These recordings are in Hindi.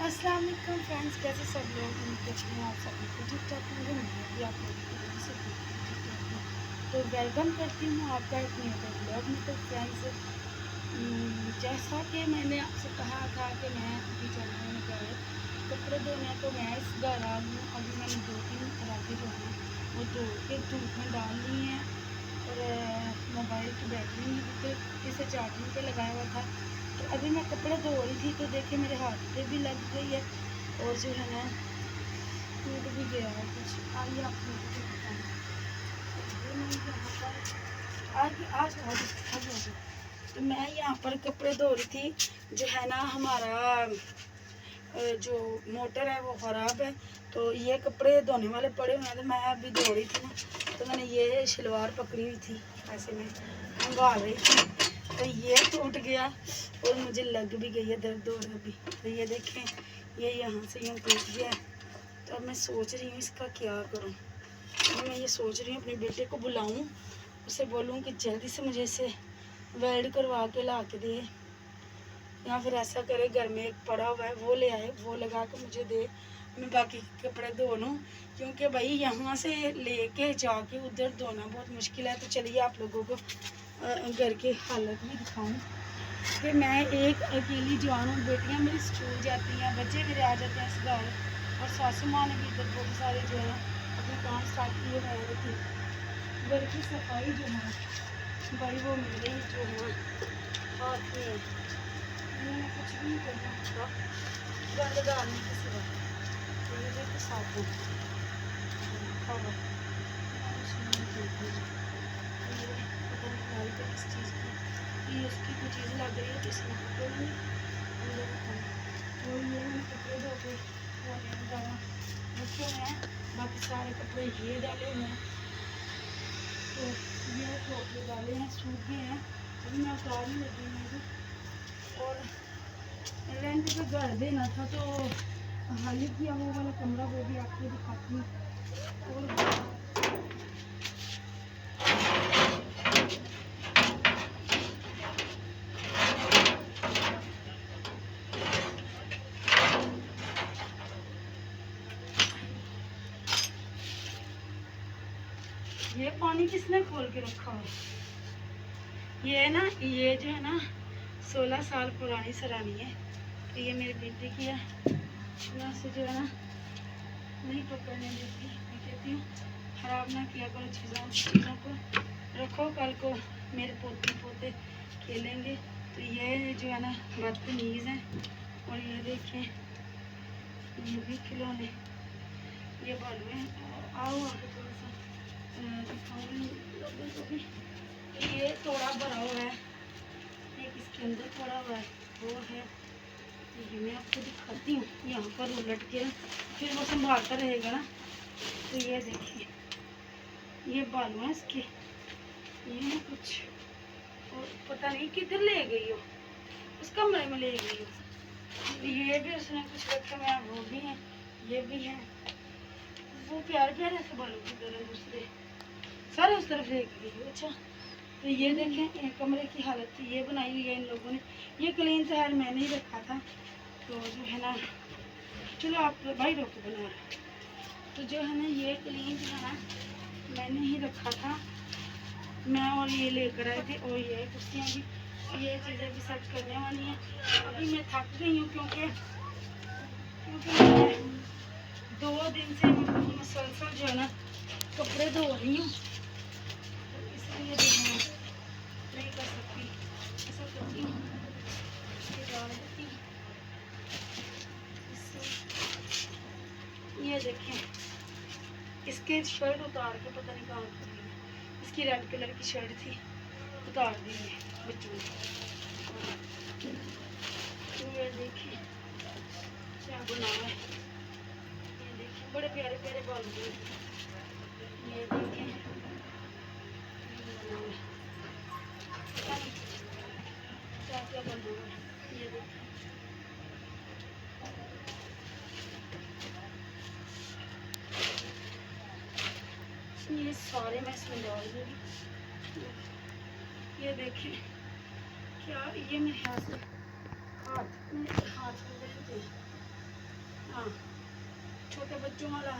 अस्सलाम वालेकुम फ्रेंड्स, कैसे सब लोग उम्मीद करती हूँ आप सभी को ठीक ठाक होंगे। मैं भी आप लोगों की वजह से ठीक ठाक हूँ। तो वेलकम करती हूँ आपका एक नए ब्लॉग में। तो फ्रेंड्स, जैसा कि मैंने आपसे कहा था कि मैं अभी चलने में गए कपड़े धोने, तो मैं इस घर आ गई हूँ। अभी मैंने 2-3 पराठे जो हैं वो धो के धूप में डाल लिए हैं और मोबाइल की बैटरी भी इसे चार्जिंग पे लगाया हुआ था। तो अभी मैं कपड़े धो रही थी तो देखे मेरे हाथ पे भी लग गई है और जो है ना टूट भी गया है कुछ। आइए आप लोगों को बताऊँ। आज आज आज तो मैं यहाँ पर कपड़े धो रही थी। जो है ना हमारा जो मोटर है वो ख़राब है, तो ये कपड़े धोने वाले पड़े हुए हैं। तो मैं अभी धो रही थी ना, तो मैंने ये शलवार पकड़ी हुई थी, ऐसे में हंगाल रही थी, तो ये टूट गया और मुझे लग भी गई है, दर्द हो रहा है अभी। तो ये देखें, ये यहाँ से यूँ टूट गया। तो अब मैं सोच रही हूँ इसका क्या करूँ। मैं ये सोच रही हूँ अपने बेटे को बुलाऊँ, उसे बोलूँ कि जल्दी से मुझे इसे वेल्ड करवा के ला के दे, या फिर ऐसा करे घर में एक पड़ा हुआ है वो ले आए, वो लगा के मुझे दे, मैं बाकी कपड़े धो लूँ। क्योंकि भाई यहाँ से लेके जाके उधर धोना बहुत मुश्किल है। तो चलिए आप लोगों को घर की हालत भी दिखाऊँ कि मैं एक अकेली जवान हूँ। बेटियाँ मेरी स्कूल जाती हैं, बच्चे मेरे आ जाते हैं इस घर, और सासू माँ ने भी इधर बहुत सारे जो है अपने काम स्टार्ट किए हुए थे। घर की सफाई जो है भाई वो मेरे ही जो है हाथ में है, मैंने कुछ भी नहीं करना होता गंद डालने के सिवा। तो ये देखो साबुन पता नहीं किस चीज़ की, ये उसकी कोई चीज़ लग रही है, तो इसमें कपड़े नहीं अंदर रखना। तो ये मैंने कपड़े धो के डाला रखे हैं, बाकी सारे कपड़े ये डाले हुए हैं। तो ये धो के डाले हैं, सूख गए हैं, अभी मैं उतारने लगी हूँ। और रेंट पे घर देना था तो हाल ही किया वो वाला कमरा, वो भी आपको दिखाती हूँ। और ये पानी किसने खोल के रखा है? ये ना, ये जो है ना 16 साल पुरानी सरानी है। तो ये मेरी बेटी की है, मैं उसे जो है ना नहीं पकड़ने देती। मैं कहती हूँ खराब ना किया करो चीज़ों को, रखो, कल को मेरे पोते पोते खेलेंगे। तो ये जो है ना बदतमीज़ है। और ये देखें, ये भी खिलौने, ये बालू है। आओ आगे थोड़ा सा दिखाऊंगी लोगों को भी। तो ये थोड़ा भरा हुआ है, एक इसके अंदर पड़ा हुआ है वो है। तो ये मैं आपको दिखाती हूँ, यहाँ पर उलट के फिर वो संभालता रहेगा ना। तो ये देखिए, ये बालू है इसके, ये ना कुछ, और पता नहीं किधर ले गई हो, उस कमरे में ले गई हो। ये भी उसने कुछ रखे हुए हैं, वो भी हैं, ये भी हैं। वो प्यारे प्यारे से बालू की तरह दूसरे सारे उस तरफ ले गई। अच्छा, तो ये देखें कमरे की हालत थी, ये बनाई हुई है इन लोगों ने। ये क्लीन तो यार मैंने ही रखा था, तो जो है ना, चलो आप भाई रोक बना रहे। तो जो है ना ये क्लीन जो है ना मैंने ही रखा था, मैं और ये लेकर आए थे। और ये कुर्सियाँ भी, ये चीज़ें भी सेट करने वाली हैं। अभी मैं थक गई हूँ क्योंकि मैं 2 दिन से मुसलसल जो है ना कपड़े धो रही हूँ, तो इसलिए जो है नहीं कर सकती। ऐसा करती हूँ कि डाल देती हूँ इससे। ये देखें, इसके शर्ट उतार के पता नहीं कहाँ रखी है, इसकी रेड कलर की शर्ट थी, उतार दी है बच्चों ने। तो ये देखिए क्या बना है, ये देखिए बड़े प्यारे प्यारे बालू हैं। ये देखें पता नहीं क्या क्या बना है। ये देखिए ये सारे मैं इसमें डाल दूँगी। ये देखें क्या, ये मेरे हाथ में हाथ में रहते हैं। छोटे बच्चों वाला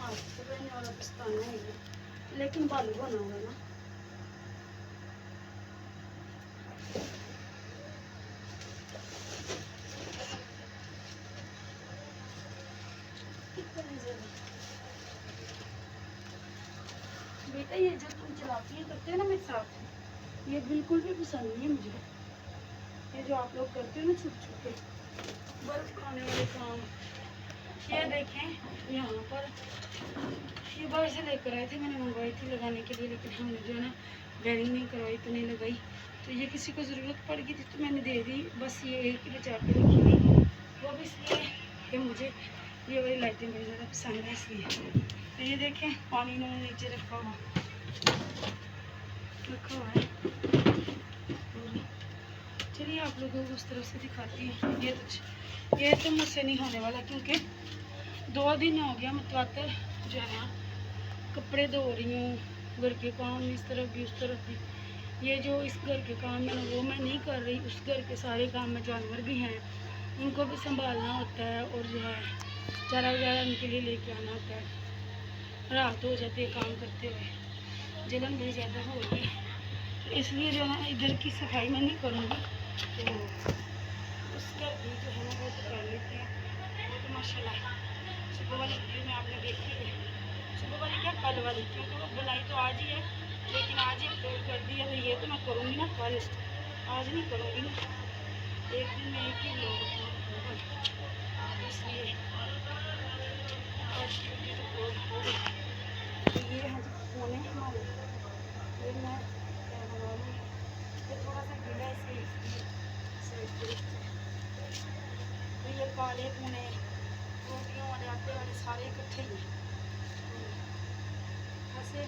हाथ से पहनने वाला पछताना है ये, लेकिन बालू बना हुआ है ना। बेटा ये जो तुम चलाती है करते हो ना मेरे साथ, ये बिल्कुल भी पसंद नहीं है मुझे। ये जो आप लोग करते हो ना छुप छुप के बर्फ खाने वाले काम। ये देखें यहाँ पर, ये बाहर से लेकर आए थे, मैंने मंगवाई थी लगाने के लिए, लेकिन हमने जो है ना वायरिंग नहीं करवाई तो नहीं लगाई। तो ये किसी को ज़रूरत पड़ गई थी तो मैंने दे दी, बस ये एक ही बचा के रखी थी। वो भी इसलिए कि मुझे ये वाली लाइटें बड़ी ज़्यादा पसंद है इसलिए। तो ये देखें पानी इन्होंने नीचे रखा हुआ है। चलिए आप लोगों को उस तरफ से दिखाती हूँ। ये तो मुझसे नहीं होने वाला, क्योंकि 2 दिन हो गया मतवातर जो है ना कपड़े धो रही हूँ, घर के काम इस तरफ भी उस तरफ भी। ये जो इस घर के काम है वो मैं नहीं कर रही, उस घर के सारे काम में जानवर भी हैं, उनको भी संभालना होता है, और जो है चारा वगैरह उनके लिए लेके आना होता है। रात हो जाती है काम करते हुए, जलन भी ज़्यादा हो रही है, तो इसलिए जो है ना इधर की सफाई मैं नहीं करूँगी। तो उस घर की जो है ना वो तो कर लेते हैं। वो तो माशाल्लाह सुबह वाली वीडियो में आपने देखी है, सुबह वाली क्या कल वाली, क्योंकि वो बुलाई तो आज ही है, लेकिन आज ही अपलोड कर दिया। तो ये तो मैं करूँगी ना कल, आज नहीं करूँगी ना, एक दिन में एक ही ब्लॉग अपलोड करूँगा, इसलिए आज की वीडियो अपलोड हो गई। तो ये हैं जी फोन है हमारे, ये मैं क्या बना लूँ, ये थोड़ा सा गीला है इसलिए तो ये काले पुने रोटियों वाले आटे वाले सारे इकट्ठे ही हैं। ऐसे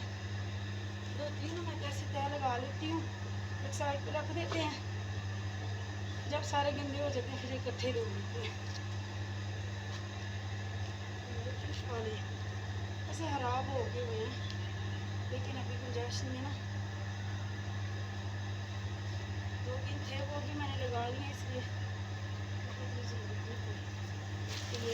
2-3 मैं कैसे तय लगा लेती हूँ, एक साइड पे रख देते हैं, जब सारे गंदे हो जाते हैं फिर इकट्ठे धो लेते हैं। वाले ऐसे खराब हो गए हुए हैं, लेकिन अभी गुंजाइश नहीं है ना, 2-3 थे वो भी मैंने लगा लिए इसलिए।